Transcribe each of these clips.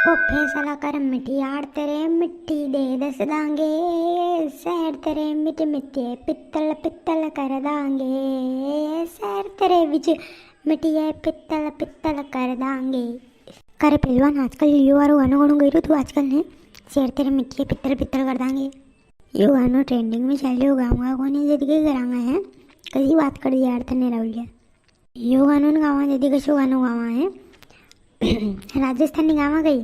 ओ फैसला कर मिठी यार तेरे मिट्टी दे दस दांगे सैर तेरे मिट मिट्टे पित्तल पित्तल कर दांगे सैर तेरे विच मिट्टी है पित्तल पित्तल कर दांगे। करे पहलवान आजकल युवारो गानों गानों गई तू आजकल ने सैर तेरे मिट्टी है पित्तल पित्तल कर दांगे। यो गानों ट्रेंडिंग में चल रही गाँव कोने जिंदगी करांगा है कई बात कर यार तने राहुलिया यो गानों गावा जदी कशो गानों गावा है राजस्थानी गावा गई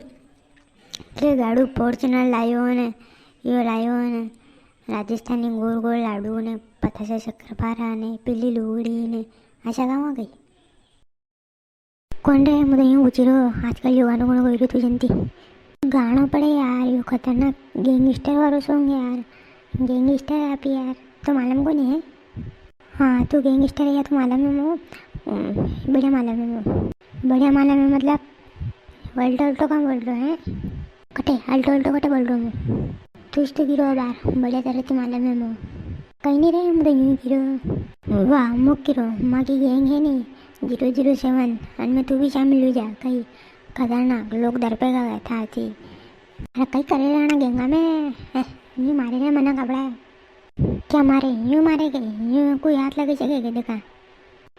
એટલે ગાડું ફોર્ચ્યુનર લાવ્યો ને એવો લાવ્યો ને રાજસ્થાની ગોળ ગોળ લાડુ ને પતાસા શક્કરપારા ને પીલી લુગડી ने आशा गाँव गई कौन रे मुझे यूँ पूछ रो आजकल यो गानों गानों गई तू जनती गाना पड़े यार यो खतरनाक गैंगस्टर वालों सॉन्ग यार गैंगस्टर आप यार तो मालूम को नहीं है। हाँ तू गैंगस्टर है या तो मालूम है वो बढ़िया मालूम है वो बढ़िया मालूम है मतलब वर्ल्ड अल्टो कहाँ बोल रहे हैं कटे अल्टो अल्टो कटे बोल रहा हूँ तू तो गिरो बार बढ़िया तरह से मालूम है वो कहीं नहीं रहे मुझे यूँ गिरो वाह मुख गिरो माँ की गैंग है नहीं 007 में तू भी शामिल हो जा कहीं खतरनाक लोग डर पे गए था थी अरे कहीं करे रहना गेंगा में यूँ मारे ने मना कपड़ा है क्या मारे यूँ मारे गए यूँ कोई हाथ लगे सके देखा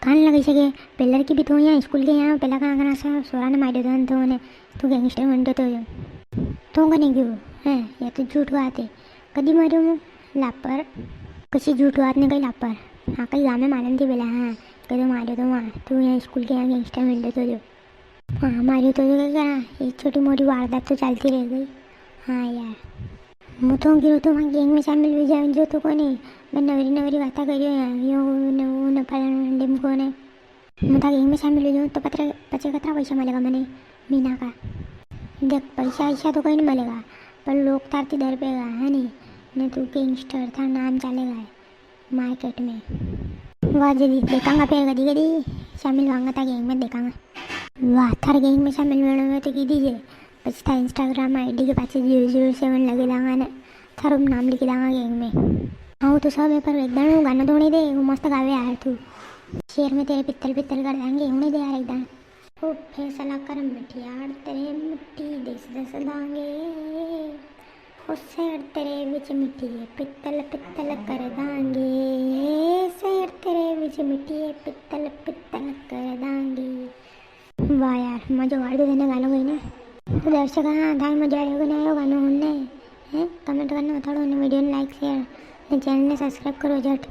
कान लगे सके पिलर की भी तो यहाँ स्कूल के यहाँ पहला कहाँ कहाँ सा सोरा ने मारे तो ने तू गैंगस्टर बनते तो कने क्यों है या तो झूठ बात है कभी मारू मैं लापर किसी झूठ बात ने कहीं लापर हाँ कहीं गाँव में मालूम थी पहला हाँ कहीं तो मारे तो वहाँ तू यहाँ स्कूल के यहाँ गैंगस्टर बनते तो जो हाँ मारी तो क्या करा एक छोटी मोटी वारदात तो चलती रह गई। हाँ यार मैं तो गिरो तो वहाँ गैंग में शामिल हो जाए जो तो को नहीं मैं नवरी नवरी बातें करी न फलाना डिम को ने मैं तो गैंग में शामिल हो जाऊँ तो पचे कितना पैसा मिलेगा मैंने महीना का देख पैसा ऐसा तो कहीं नहीं मिलेगा पर लोग तारती डर पेगा है नहीं तू गैंगस्टर था नाम चलेगा मार्केट में वाह जल्दी देखांगा फिर कभी कभी शामिल होंगे था गैंग में देखांगा वाह थार गैंग में शामिल होने तो की दीजिए પછી था इंस्टाग्राम आईडी के पास 007 लगे दांगा ने थारो नाम लिखी दांगा गैंग में हाँ तो सब है पर एकदम गाना तो नहीं दे वो मस्त गावे यार तू शेर में तेरे पित्तल पित्तल कर देंगे उन्हें दे यार एकदम ओ फैसला कर मिठी यार तेरे मिट्टी देस दस दांगे ओ शेर तेरे विच मिट्टी है पित्तल पित्तल कर दांगे शेर तेरे विच मिट्टी है पित्तल पित्तल कर दांगे। वाह यार मजा वाड़ दे देने गानों गई ना तो दर्शक हाँ धाई मजा आएगा ना आयो गानों होने हैं कमेंट करना बताओ वीडियो ने लाइक शेयर चैनल ने सब्सक्राइब करो झट।